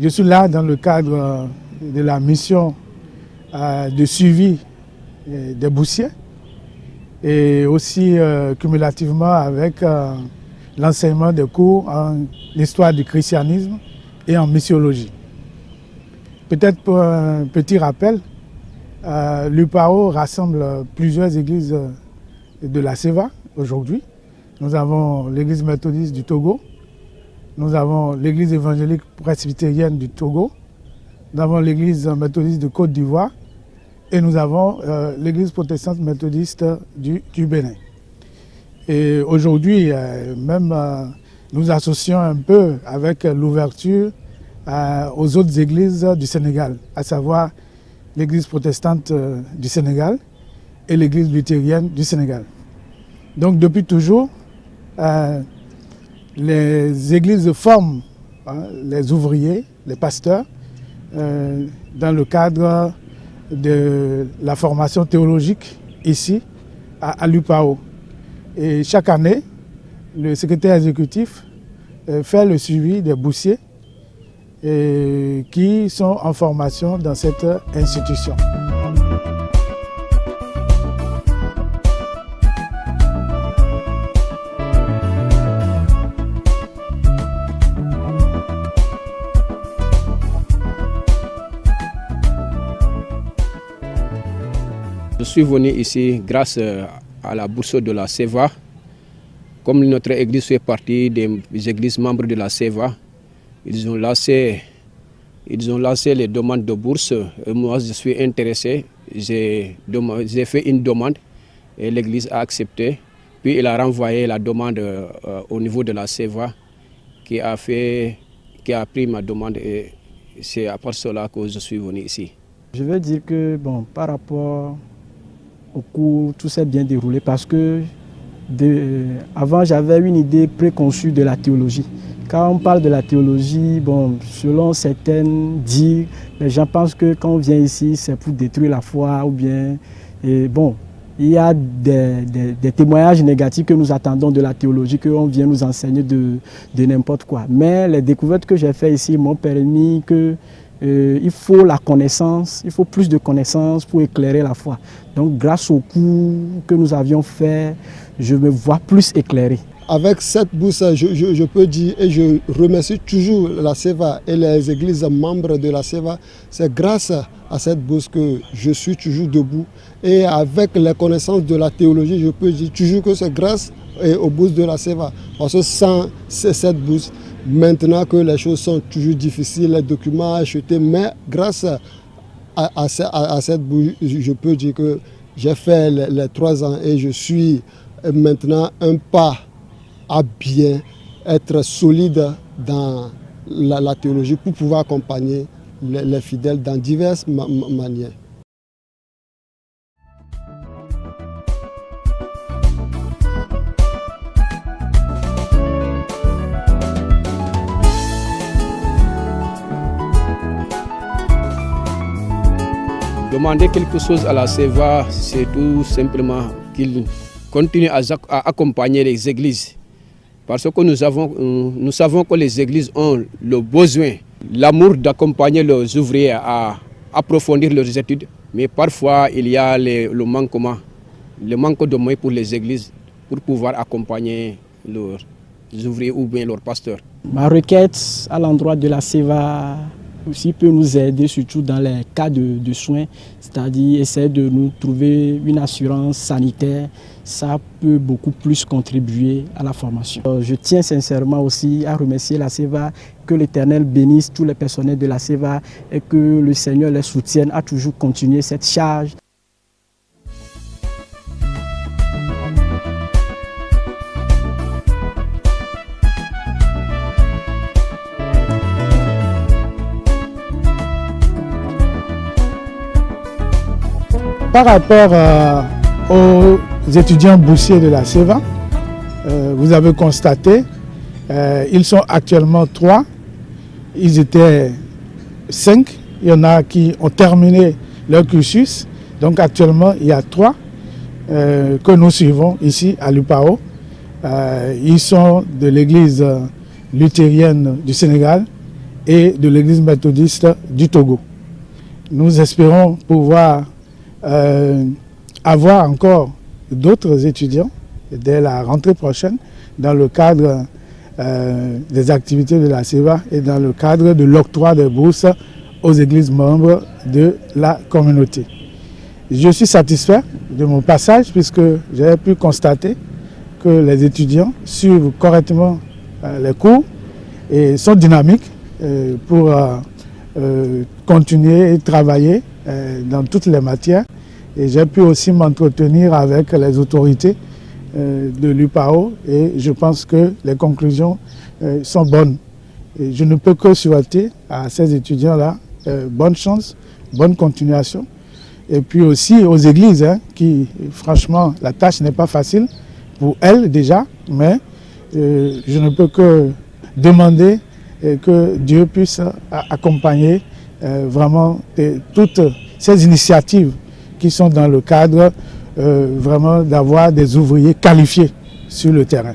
Je suis là dans le cadre de la mission de suivi des boursiers et aussi cumulativement avec l'enseignement des cours en histoire du christianisme et en missiologie. Peut-être pour un petit rappel, l'UPAO rassemble plusieurs églises de la CEVA aujourd'hui. Nous avons l'église méthodiste du Togo, nous avons l'église évangélique presbytérienne du Togo, nous avons l'église méthodiste de Côte d'Ivoire et nous avons l'église protestante méthodiste du Bénin. Et aujourd'hui, même nous associons un peu avec l'ouverture aux autres églises du Sénégal, à savoir l'église protestante du Sénégal et l'église luthérienne du Sénégal. Donc depuis toujours, les églises forment les ouvriers, les pasteurs, dans le cadre de la formation théologique ici à l'UPAO. Et chaque année, le secrétaire exécutif fait le suivi des boursiers qui sont en formation dans cette institution. Je suis venu ici grâce à la bourse de la CEVA. Comme notre église fait partie des églises membres de la CEVA, ils ont lancé les demandes de bourse. Et moi, je suis intéressé. J'ai fait une demande et l'église a accepté. Puis il a renvoyé la demande au niveau de la CEVA qui a pris ma demande et c'est à part cela que je suis venu ici. Je veux dire que par rapport au cours, tout s'est bien déroulé parce que avant j'avais une idée préconçue de la théologie. Quand on parle de la théologie, selon certaines dires, les gens pensent que quand on vient ici, c'est pour détruire la foi ou bien... il y a des témoignages négatifs que nous attendons de la théologie, qu'on vient nous enseigner de n'importe quoi. Mais les découvertes que j'ai faites ici m'ont permis que il faut la connaissance, il faut plus de connaissances pour éclairer la foi. Donc grâce au cours que nous avions fait, je me vois plus éclairé. Avec cette bourse, je peux dire, et je remercie toujours la CEVA et les églises membres de la CEVA, c'est grâce à cette bourse que je suis toujours debout. Et avec les connaissances de la théologie, je peux dire toujours que c'est grâce aux bourses de la CEVA. Parce que sans cette bourse, maintenant que les choses sont toujours difficiles, les documents achetés, mais grâce à cette bourse, je peux dire que j'ai fait les 3 ans et je suis maintenant un pas à bien être solide dans la théologie pour pouvoir accompagner les fidèles dans diverses manières. Demander quelque chose à la CEVA, c'est tout simplement qu'il continue à accompagner les églises. Parce que nous savons que les églises ont le besoin, l'amour d'accompagner leurs ouvriers à approfondir leurs études. Mais parfois, il y a le manque de moyens pour les églises pour pouvoir accompagner leurs ouvriers ou bien leurs pasteurs. Ma requête à l'endroit de la CEVA aussi peut nous aider, surtout dans les cas de soins, c'est-à-dire essayer de nous trouver une assurance sanitaire. Ça peut beaucoup plus contribuer à la formation. Je tiens sincèrement aussi à remercier la CEVA, que l'Éternel bénisse tous les personnels de la CEVA et que le Seigneur les soutienne à toujours continuer cette charge. Par rapport aux étudiants boursiers de la CEVA, vous avez constaté, ils sont actuellement 3, ils étaient 5, il y en a qui ont terminé leur cursus, donc actuellement il y a 3 que nous suivons ici à l'UPAO. Ils sont de l'église luthérienne du Sénégal et de l'Église méthodiste du Togo. Nous espérons pouvoir avoir encore d'autres étudiants dès la rentrée prochaine dans le cadre des activités de la CEVA et dans le cadre de l'octroi des bourses aux églises membres de la communauté. Je suis satisfait de mon passage puisque j'ai pu constater que les étudiants suivent correctement les cours et sont dynamiques pour continuer et travailler dans toutes les matières. Et j'ai pu aussi m'entretenir avec les autorités de l'UPAO et je pense que les conclusions sont bonnes. Et je ne peux que souhaiter à ces étudiants-là bonne chance, bonne continuation. Et puis aussi aux églises, qui franchement la tâche n'est pas facile pour elles déjà, mais je ne peux que demander que Dieu puisse accompagner vraiment toutes ces initiatives qui sont dans le cadre vraiment d'avoir des ouvriers qualifiés sur le terrain.